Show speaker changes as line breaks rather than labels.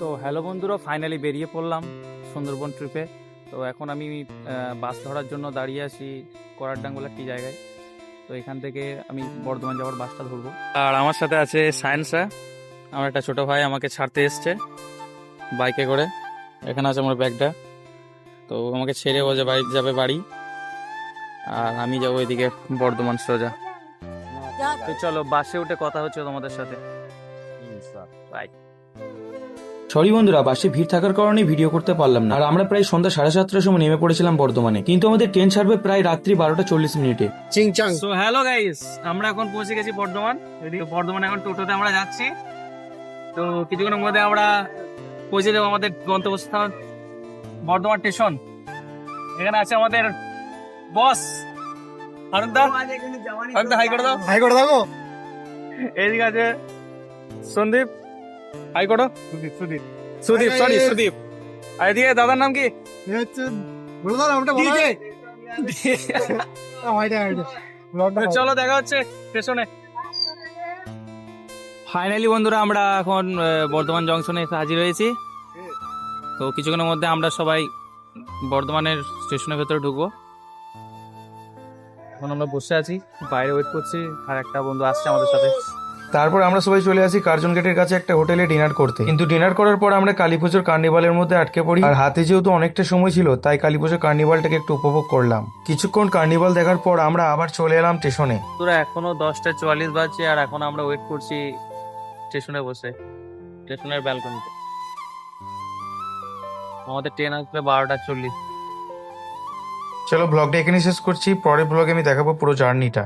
তো হ্যালো বন্ধুরা, ফাইনালি বেরিয়ে পড়লাম সুন্দরবন ট্রিপে। তো এখন আমি বাস ধরার জন্য দাঁড়িয়ে আছি করারডাঙ্গ বলে একটি জায়গায়। তো এখান থেকে আমি বর্ধমান যাওয়ার বাসটা ধরবো। আর আমার সাথে আছে সায়েন্সরা, আমার একটা ছোট ভাই আমাকে ছাড়তে এসছে বাইকে করে। এখানে আছে আমার ব্যাগটা। তো আমাকে ছেড়ে ও যে বাড়ি যাবে বাড়ি, আর আমি যাবো এদিকে বর্ধমান সোজা। তো চলো বাসে উঠে কথা হচ্ছে তোমাদের সাথে। বাই।
সরি বন্ধুরা, বাসে ভিড় থাকার কারণে ভিডিও করতে পারলাম না। আর আমরা প্রায় সন্ধ্যা 7:30টার সময় নেমে পড়েছিলাম বর্ধমানে, কিন্তু আমাদের ট্রেন ছাড়বে প্রায় রাত্রি 12:40
চিংচাং।
সো হ্যালো গাইস, আমরা এখন পৌঁছে গেছি বর্ধমান। এদিকে বর্ধমানে এখন টোটোতে আমরা যাচ্ছি। তো কিছুক্ষণের মধ্যে আমরা পৌঁছে যাবো আমাদের গন্তব্যস্থান বর্ধমান স্টেশন। এখানে আছে আমাদের বস আনন্দা। আনন্দা হাই করে দাও।
হাই করে থাকো।
এদিকে আছে সন্দীপ, হাই করো। সুদীপ সরি সুদীপ। আর এদিকে দাদার নাম কি?
এ হচ্ছে ব্রদার, আমটা বলা
DJ
হাইটা ব্লগটা
চলো দেখা হচ্ছে স্টেশনে। ফাইনালি বন্ধুরা, আমরা এখন বর্ধমান জংশনে এসে হাজির হয়েছি। তো কিছুক্ষণের মধ্যে আমরা সবাই বর্ধমানের স্টেশনের ভেতরে ঢুকবো। এখন আমরা বসে আছি, বাইরে ওয়েট করছি, আর একটা বন্ধু আসছে আমাদের সাথে।
তারপর আমরা সবাই চলে আসি কার্জন গেটের কাছে একটা হোটেলে ডিনার করতে। কিন্তু ডিনার করার পর আমরা কালীপুজোর কার্নিভালের মধ্যে আটকে পড়ি। আর হাতে যেহেতু অনেকটা সময় ছিল, তাই কালীপুজোর কার্নিভালটাকে একটু উপভোগ করলাম। কিছুক্ষণ কার্নিভাল দেখার পর আমরা আবার চলে এলাম স্টেশনে।
তোরা এখনো 10:44 বাজছে, আর এখন আমরা ওয়েট করছি স্টেশনে বসে, স্টেশনের ব্যালকনিতে। আমাদের ট্রেন আসবে 12:40।
চলো ব্লগটা এখানে শেষ করছি, পরের ব্লগে আমি দেখাবো পুরো জার্নিটা।